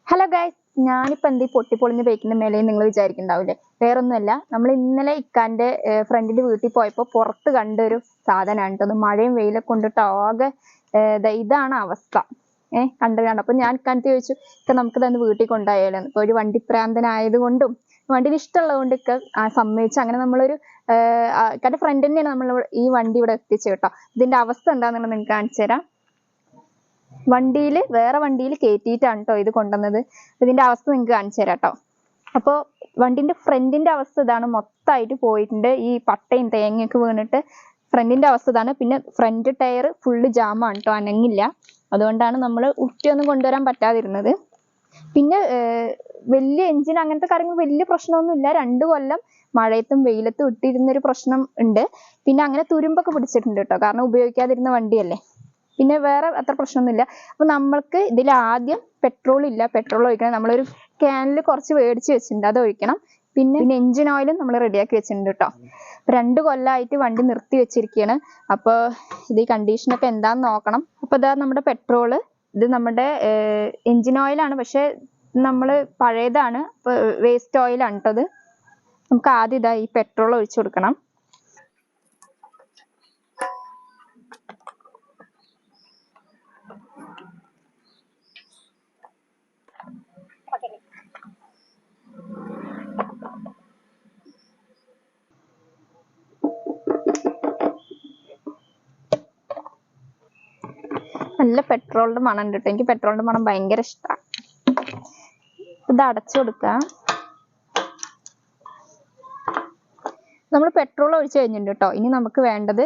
Hello guys, ഞാനിപ്പോൾ എന്ത് പൊട്ടിപ്പൊളിഞ്ഞ ബൈക്കിന്റെ മേലെ നിങ്ങൾ വിചാരിക്കുന്നുണ്ടാവില്ലേ? വേറൊന്നുമല്ല, നമ്മൾ ഇന്നലെ ഇക്കാന്റെ ഫ്രണ്ടിന്റെ വീട്ടിൽ പോയപ്പോൾ പുറത്ത് കണ്ടൊരു സാധനമാണ് കേട്ടോ. മഴയും വെയിലൊക്കെ കൊണ്ടിട്ട് ആകെ ഇതാണ് അവസ്ഥ. കണ്ടു. അപ്പൊ ഞാൻ ഇക്കാനത്ത് ചോദിച്ചു, ഇപ്പൊ നമുക്ക് തന്നെ വീട്ടിൽ കൊണ്ടുപോയാലോ? ഇപ്പൊ ഒരു വണ്ടിപ്രാന്തനായത് കൊണ്ടും വണ്ടിയിൽ ഇഷ്ടമുള്ളത് കൊണ്ട് ഒക്കെ സമ്മതിച്ചു. അങ്ങനെ നമ്മളൊരു ഇക്കാന്റെ ഫ്രണ്ട് തന്നെയാണ് നമ്മൾ ഈ വണ്ടി ഇവിടെ എത്തിച്ചു കേട്ടോ. ഇതിന്റെ അവസ്ഥ എന്താണെന്നുള്ളത് നിങ്ങൾക്ക് കാണിച്ചു തരാം. വേറെ വണ്ടിയിൽ കയറ്റിയിട്ടാണ് കേട്ടോ ഇത് കൊണ്ടുവന്നത്. ഇതിന്റെ അവസ്ഥ നിങ്ങൾക്ക് കാണിച്ചു തരാം കേട്ടോ. അപ്പോൾ വണ്ടിന്റെ ഫ്രണ്ടിന്റെ അവസ്ഥ ഇതാണ്, മൊത്തമായിട്ട് പോയിട്ടുണ്ട്. ഈ പട്ടയും തേങ്ങയൊക്കെ വീണിട്ട് ഫ്രണ്ടിന്റെ അവസ്ഥ ഇതാണ്. പിന്നെ ഫ്രണ്ട് ടയർ ഫുള്ള് ജാമാണ് കേട്ടോ, അനങ്ങില്ല. അതുകൊണ്ടാണ് നമ്മൾ ഉറ്റിയൊന്നും കൊണ്ടുവരാൻ പറ്റാതിരുന്നത്. പിന്നെ വലിയ എഞ്ചിൻ അങ്ങനത്തെ കാര്യങ്ങൾ വലിയ പ്രശ്നമൊന്നുമില്ല. 2 കൊല്ലം മഴയത്തും വെയിലത്തും ഇട്ടിരുന്നൊരു പ്രശ്നം ഉണ്ട്. പിന്നെ അങ്ങനെ തുരുമ്പൊക്കെ പിടിച്ചിട്ടുണ്ട് കേട്ടോ, കാരണം ഉപയോഗിക്കാതിരുന്ന വണ്ടിയല്ലേ. പിന്നെ വേറെ അത്ര പ്രശ്നമൊന്നുമില്ല. അപ്പൊ നമ്മൾക്ക് ഇതിൽ ആദ്യം പെട്രോൾ ഒഴിക്കണം. നമ്മളൊരു ക്യാനിൽ കുറച്ച് മേടിച്ച് വെച്ചിട്ടുണ്ട്, അത് ഒഴിക്കണം. പിന്നെ എഞ്ചിൻ ഓയിലും നമ്മൾ റെഡിയാക്കി വെച്ചിട്ടുണ്ട് കേട്ടോ. 2 കൊല്ലമായിട്ട് വണ്ടി നിർത്തി വെച്ചിരിക്കുകയാണ്. അപ്പോൾ ഇത് ഈ കണ്ടീഷനൊക്കെ എന്താന്ന് നോക്കണം. അപ്പൊ ഇതാ നമ്മുടെ പെട്രോള്, ഇത് നമ്മുടെ എഞ്ചിൻ ഓയിലാണ്, പക്ഷെ നമ്മൾ പഴയതാണ്, വേസ്റ്റ് ഓയിലാണ് കേട്ടോ. നമുക്ക് ആദ്യം ഇതാ ഈ പെട്രോൾ ഒഴിച്ചു കൊടുക്കണം. നല്ല പെട്രോളിന്റെ മണം ഉണ്ട് കേട്ടോ. എനിക്ക് പെട്രോളിന്റെ മണം ഭയങ്കര ഇഷ്ടമാണ്. ഇത് അടച്ചു കൊടുക്കാം. നമ്മൾ പെട്രോൾ ഒഴിച്ചു കഴിഞ്ഞിട്ടുണ്ട് കേട്ടോ. ഇനി നമുക്ക് വേണ്ടത്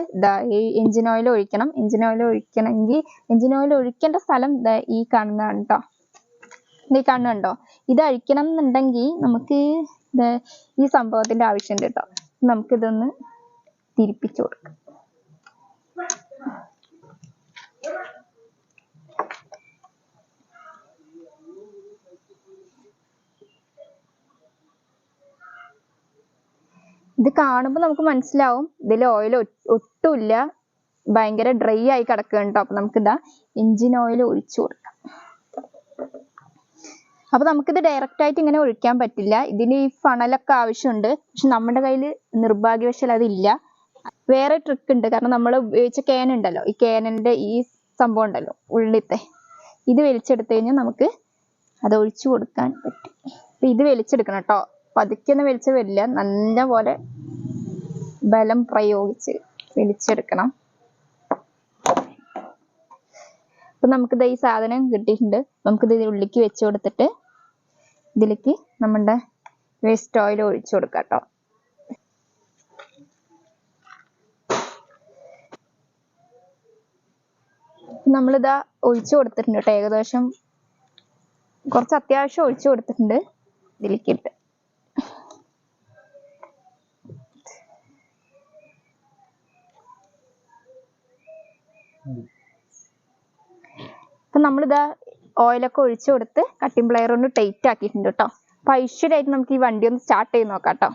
ഈ എഞ്ചിൻ ഓയിൽ ഒഴിക്കണം. എഞ്ചിൻ ഓയിൽ ഒഴിക്കണമെങ്കിൽ എഞ്ചിൻ ഓയിൽ ഒഴിക്കേണ്ട സ്ഥലം ഈ കാണുന്നതാണ് കേട്ടോ. ഈ കാണുന്നുണ്ടോ? ഇത് അഴിക്കണം എന്നുണ്ടെങ്കിൽ നമുക്ക് ഈ സംഭവത്തിന്റെ ആവശ്യമുണ്ട് കേട്ടോ. നമുക്കിതൊന്ന് തിരിപ്പിച്ചു കൊടുക്കാം. ഇത് കാണുമ്പോൾ നമുക്ക് മനസ്സിലാവും ഇതിൽ ഓയിൽ ഒട്ടുമില്ല, ഭയങ്കര ഡ്രൈ ആയി കിടക്കുകയാണ് കേട്ടോ. അപ്പൊ നമുക്കിതാ എഞ്ചിൻ ഓയിൽ ഒഴിച്ചു കൊടുക്കാം. അപ്പൊ നമുക്കിത് ഡയറക്റ്റ് ആയിട്ട് ഇങ്ങനെ ഒഴിക്കാൻ പറ്റില്ല, ഇതിന് ഈ ഫണലൊക്കെ ആവശ്യമുണ്ട്. പക്ഷെ നമ്മുടെ കയ്യിൽ നിർഭാഗ്യവശാൽ അതില്ല. വേറെ ട്രിക്ക് ഉണ്ട്, കാരണം നമ്മൾ ഉപയോഗിച്ച ക്യാൻ ഉണ്ടല്ലോ, ഈ ക്യാനിന്റെ ഈ സംഭവം ഉണ്ടല്ലോ ഉള്ളിത്തെ, ഇത് വലിച്ചെടുത്തു കഴിഞ്ഞാൽ നമുക്ക് അത് ഒഴിച്ചു കൊടുക്കാൻ പറ്റും. അപ്പൊ ഇത് വലിച്ചെടുക്കണം കേട്ടോ. പതുക്കെയൊന്നും വലിച്ചു വരില്ല, നല്ല പോലെ ബലം പ്രയോഗിച്ച് വലിച്ചെടുക്കണം. അപ്പൊ നമുക്കിത് ഈ സാധനം കിട്ടിയിട്ടുണ്ട്. നമുക്കിത് ഉള്ളിലേക്ക് വെച്ച് കൊടുത്തിട്ട് ഇതിലേക്ക് നമ്മുടെ വേസ്റ്റ് ഓയിൽ ഒഴിച്ചു കൊടുക്കാം കേട്ടോ. നമ്മളിതാ ഒഴിച്ചു കൊടുത്തിട്ടുണ്ട് കേട്ടോ. ഏകദേശം കുറച്ച് അത്യാവശ്യം ഒഴിച്ചു കൊടുത്തിട്ടുണ്ട് ഇതിലേക്ക് ഇട്ട്. അപ്പൊ നമ്മളിതാ ഓയിലൊക്കെ ഒഴിച്ചു കൊടുത്ത് കട്ടിംഗ് പ്ലെയർ കൊണ്ട് ടൈറ്റ് ആക്കിയിട്ടുണ്ട് കേട്ടോ. അപ്പൊ ഐശ്വര്യമായിട്ട് നമുക്ക് ഈ വണ്ടി ഒന്ന് സ്റ്റാർട്ട് ചെയ്ത് നോക്കാം കേട്ടോ.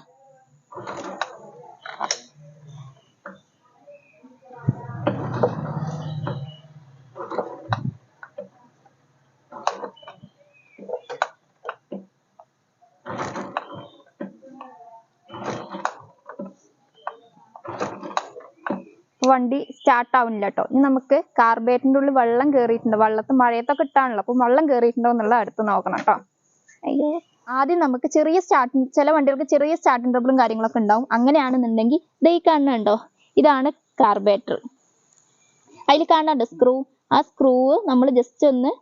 വണ്ടി സ്റ്റാർട്ട് ആവുന്നില്ല കേട്ടോ. ഇനി നമുക്ക് കാർബേറ്റിന്റെ ഉള്ളിൽ വെള്ളം കയറിയിട്ടുണ്ട്. മഴയത്തൊക്കെ ഇട്ടാണല്ലോ, അപ്പൊ വെള്ളം കയറിയിട്ടുണ്ടോ എന്നുള്ളത് അടുത്ത് നോക്കണം കേട്ടോ. ആദ്യം നമുക്ക് ചില വണ്ടികൾക്ക് ചെറിയ സ്റ്റാർട്ടിംഗ് ട്രബിളും കാര്യങ്ങളൊക്കെ ഉണ്ടാവും. അങ്ങനെയാണെന്നുണ്ടെങ്കിൽ ഈ കാണുന്നുണ്ടോ, ഇതാണ് കാർബേറ്റർ. അതിൽ കാണുന്നുണ്ടോ സ്ക്രൂ? ആ സ്ക്രൂ നമ്മൾ ജസ്റ്റ് ഒന്ന്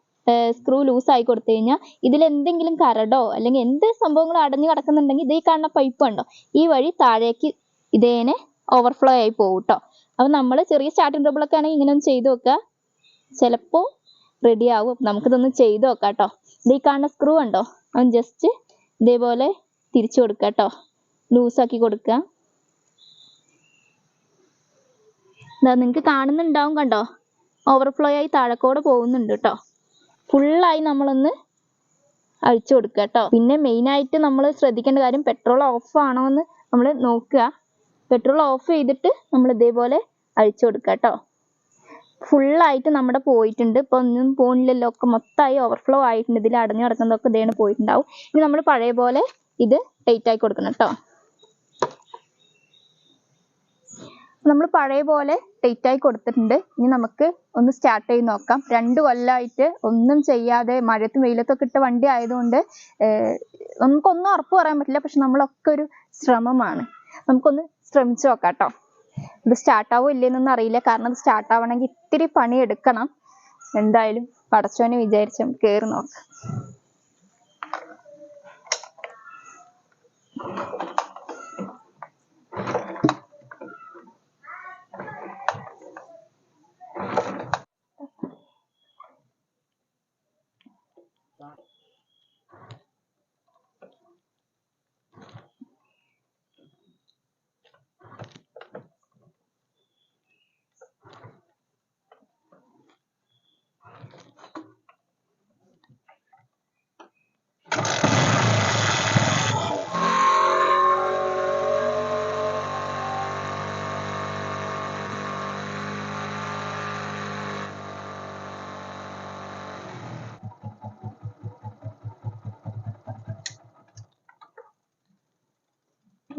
സ്ക്രൂ ലൂസ് ആയി കൊടുത്തു കഴിഞ്ഞാൽ ഇതിൽ എന്തെങ്കിലും കരടോ അല്ലെങ്കിൽ എന്ത് സംഭവങ്ങളോ അടഞ്ഞു കിടക്കുന്നുണ്ടെങ്കിൽ ഈ കാണുന്ന പൈപ്പ് ഉണ്ടോ, ഈ വഴി താഴേക്ക് ഇതേനെ ഓവർഫ്ലോ ആയി പോകും കേട്ടോ. അപ്പൊ നമ്മൾ ചെറിയ സ്റ്റാർട്ടിംഗ് ട്രബിൾ ഒക്കെ ആണെങ്കിൽ ഇങ്ങനെ ഒന്ന് ചെയ്ത് നോക്കുക, ചിലപ്പോ റെഡി ആവും. നമുക്കിതൊന്ന് ചെയ്ത് നോക്കാം കേട്ടോ. ഈ കാണുന്ന സ്ക്രൂ ഉണ്ടോ, അവൻ ജസ്റ്റ് ഇതേപോലെ തിരിച്ചു കൊടുക്കുക കേട്ടോ, ലൂസാക്കി കൊടുക്കുക. നിങ്ങൾക്ക് കാണുന്നുണ്ടാവും, കണ്ടോ, ഓവർഫ്ലോ ആയി താഴെക്കോടെ പോകുന്നുണ്ട് കേട്ടോ. ഫുള്ളായി നമ്മളൊന്ന് അഴിച്ചു കൊടുക്കുക കേട്ടോ. പിന്നെ മെയിൻ ആയിട്ട് നമ്മൾ ശ്രദ്ധിക്കേണ്ട കാര്യം പെട്രോൾ ഓഫ് ആണോ എന്ന് നമ്മൾ നോക്കുക. പെട്രോൾ ഓഫ് ചെയ്തിട്ട് നമ്മൾ ഇതേപോലെ അഴിച്ചു കൊടുക്കുക കേട്ടോ. ഫുള്ളായിട്ട് നമ്മുടെ പോയിട്ടുണ്ട്. ഇപ്പൊ ഒന്നും പോണില്ലല്ലോ, ഒക്കെ മൊത്തമായി ഓവർഫ്ലോ ആയിട്ടുണ്ട്. ഇതിൽ അടഞ്ഞു കിടക്കുന്നതൊക്കെ ഇതേണ് പോയിട്ടുണ്ടാവും. ഇനി നമ്മൾ പഴയ പോലെ ഇത് ടൈറ്റ് ആക്കി കൊടുക്കണം കേട്ടോ. നമ്മൾ പഴയ പോലെ ടൈറ്റ് ആയി കൊടുത്തിട്ടുണ്ട്. ഇനി നമുക്ക് ഒന്ന് സ്റ്റാർട്ട് ചെയ്ത് നോക്കാം. 2 കൊല്ലമായിട്ട് ഒന്നും ചെയ്യാതെ മഴയത്തും വെയിലത്തൊക്കെ ഇട്ട വണ്ടി ആയതുകൊണ്ട് നമുക്കൊന്നും ഉറപ്പ് പറയാൻ പറ്റില്ല. പക്ഷെ നമ്മളൊക്കെ ഒരു ശ്രമമാണ്. നമുക്കൊന്ന് ശ്രമിച്ചു നോക്കാം കേട്ടോ. ഇത് സ്റ്റാർട്ടാവോ ഇല്ലെന്നൊന്നും അറിയില്ല. കാരണം ഇത് സ്റ്റാർട്ട് ആവണമെങ്കിൽ ഇത്തിരി പണി എടുക്കണം. എന്തായാലും പടച്ചോനെ വിചാരിച്ചും കയറി നോക്കാം.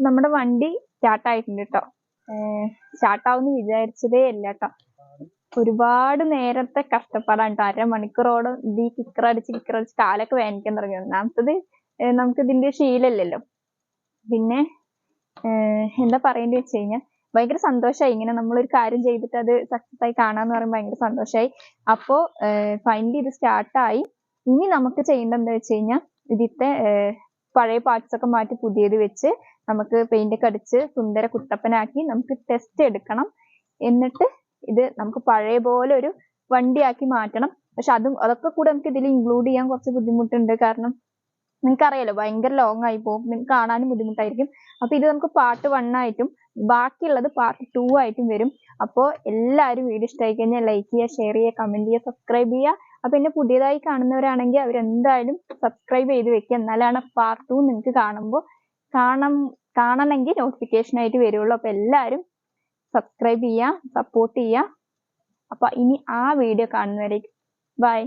നമ്മുടെ വണ്ടി സ്റ്റാർട്ട് ആയിട്ടുണ്ട് കേട്ടോ. സ്റ്റാർട്ടാവുമെന്ന് വിചാരിച്ചതേ ഇല്ല കേട്ടോ. ഒരുപാട് നേരത്തെ കഷ്ടപ്പാടാണ് കേട്ടോ. അരമണിക്കൂറോളം ഇത് ഈ കിക്കറടിച്ച് കാലൊക്കെ വേദനിക്കാൻ തുടങ്ങി. ഒന്നാമത്തത് നമുക്ക് ഇതിന്റെ ശീലമില്ലല്ലോ. പിന്നെ എന്താ പറയേണ്ടി വെച്ച് കഴിഞ്ഞാൽ ഭയങ്കര സന്തോഷമായി. ഇങ്ങനെ നമ്മളൊരു കാര്യം ചെയ്തിട്ട് അത് സക്സസ് ആയി കാണാന്ന് പറയുമ്പോൾ ഭയങ്കര സന്തോഷമായി. അപ്പോൾ ഫൈനലി ഇത് സ്റ്റാർട്ടായി. ഇനി നമുക്ക് ചെയ്യേണ്ടത് എന്താ വെച്ച് കഴിഞ്ഞാൽ ഇതിത്തെ പഴയ പാർട്സ് ഒക്കെ മാറ്റി പുതിയത് വെച്ച് നമുക്ക് പെയിന്റ് ഒക്കെ അടിച്ച് സുന്ദര കുട്ടപ്പനാക്കി നമുക്ക് ടെസ്റ്റ് എടുക്കണം. എന്നിട്ട് ഇത് നമുക്ക് പഴയ പോലെ ഒരു വണ്ടിയാക്കി മാറ്റണം. പക്ഷെ അതൊക്കെ കൂടെ നമുക്ക് ഇതിൽ ഇൻക്ലൂഡ് ചെയ്യാൻ കുറച്ച് ബുദ്ധിമുട്ടുണ്ട്. കാരണം നിങ്ങൾക്കറിയാലോ ഭയങ്കര ലോങ് ആയി പോകും, നിങ്ങൾക്ക് കാണാനും ബുദ്ധിമുട്ടായിരിക്കും. അപ്പൊ ഇത് നമുക്ക് പാർട്ട് 1 ആയിട്ടും ബാക്കിയുള്ളത് പാർട്ട് 2 ആയിട്ടും വരും. അപ്പോൾ എല്ലാവരും വീഡിയോ ഇഷ്ടമായി കഴിഞ്ഞാൽ ലൈക്ക് ചെയ്യുക, ഷെയർ ചെയ്യുക, കമന്റ് ചെയ്യുക, സബ്സ്ക്രൈബ് ചെയ്യുക. അപ്പൊ എന്നെ പുതിയതായി കാണുന്നവരാണെങ്കിൽ അവരെന്തായാലും സബ്സ്ക്രൈബ് ചെയ്ത് വെക്കുക. എന്നാലാണ് പാർട്ട് 2 നിങ്ങൾക്ക് കാണണമെങ്കിൽ നോട്ടിഫിക്കേഷൻ ആയിട്ട് വരുള്ളൂ. അപ്പൊ എല്ലാവരും സബ്സ്ക്രൈബ് ചെയ്യുക, സപ്പോർട്ട് ചെയ്യുക. അപ്പൊ ഇനി ആ വീഡിയോ കാണുന്നവരേക്കും ബൈ.